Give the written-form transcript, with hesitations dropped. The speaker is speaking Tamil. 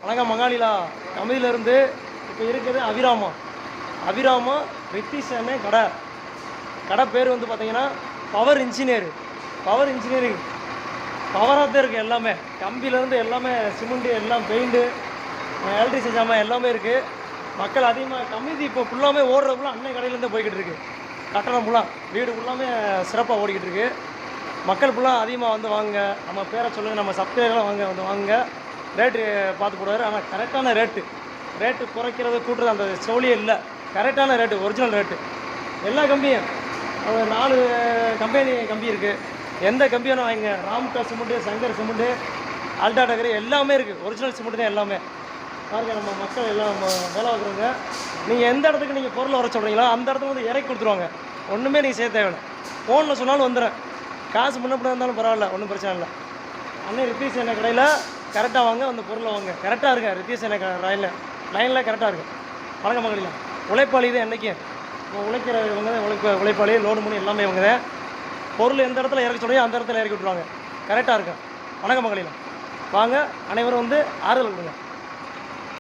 வணக்கம் மங்காளிலா. கமிதியிலேருந்து இப்போ இருக்குது அபிராமா ரித்திஷன்னு கடை பேர் வந்து பார்த்தீங்கன்னா பவர் இன்ஜினியரிங். பவராக தான் இருக்குது எல்லாமே. கம்பியிலேருந்து எல்லாமே சிமெண்ட்டு, எல்லாம் பெயிண்ட்டு, எலக்ட்ரிசிட்டி ஜாமான் எல்லாமே இருக்குது. மக்கள் அதிகமாக கமிதி இப்போ ஃபுல்லாமே ஓடுறதுக்குள்ள அன்னை கடையிலேருந்து போய்கிட்டு இருக்குது. கட்டணம் ஃபுல்லாக வீடு ஃபுல்லாமே சிறப்பாக ஓடிக்கிட்டு இருக்குது. மக்கள் ஃபுல்லாக அதிகமாக வந்து வாங்க, நம்ம பேரை சொல்லுங்கள், நம்ம சப்ஸ்கிரைபர்லாம் வாங்க. ரேட்டு பார்த்து போடுவார். ஆனால் கரெக்டான ரேட்டு குறைக்கிறது கூட்டுறது அந்த ஸ்டோலியே இல்லை. கரெக்டான ரேட்டு, ஒரிஜினல் ரேட்டு. எல்லா கம்பியும் 4 கம்பி இருக்குது. எந்த கம்பி வேணும் வாங்க. ராம்கா சிமெண்ட்டு, சங்கர் சிமெண்ட்டு, அல்டாடகரி எல்லாமே இருக்குது. ஒரிஜினல் சிமெண்ட்டு தான் எல்லாமே. பாருங்க, நம்ம மக்கள் எல்லாம் வேலை பார்க்குறவங்க. நீங்கள் எந்த இடத்துக்கு நீங்கள் பொருள் வர சொல்கிறீங்களோ அந்த இடத்துல வந்து இறக்கி கொடுத்துருவாங்க. ஒன்றுமே நீங்கள் செய்ய தேவையில்லை. ஃபோனில் சொன்னாலும் வந்துடுறேன். காசு முன்னப்பட இருந்தாலும் பரவாயில்ல, ஒன்றும் பிரச்சனை இல்லை. அன்னை ரித்தீஷ் எண்ணெய் கடையில் கரெக்டாக வாங்க, அந்த பொருளை வாங்க. கரெக்டாக இருக்கா ரித்தீஷ் எண்ணெய் லைனில் கரெக்டாக இருக்குது. வணக்கம் மகளிர். உழைப்பாளி தான் என்றைக்கும். உழைக்கிறவங்க தான் உழைப்பாளி. லோடு மணி எல்லாமே இவங்க தான். பொருள் எந்த இடத்துல இறக்க சொல்லியோ அந்த இடத்துல இறக்கி விட்ருவாங்க. கரெக்டாக இருக்கும். வணக்கம் மகளிர். வாங்க, அனைவரும் வந்து ஆறுதல் கொடுங்க.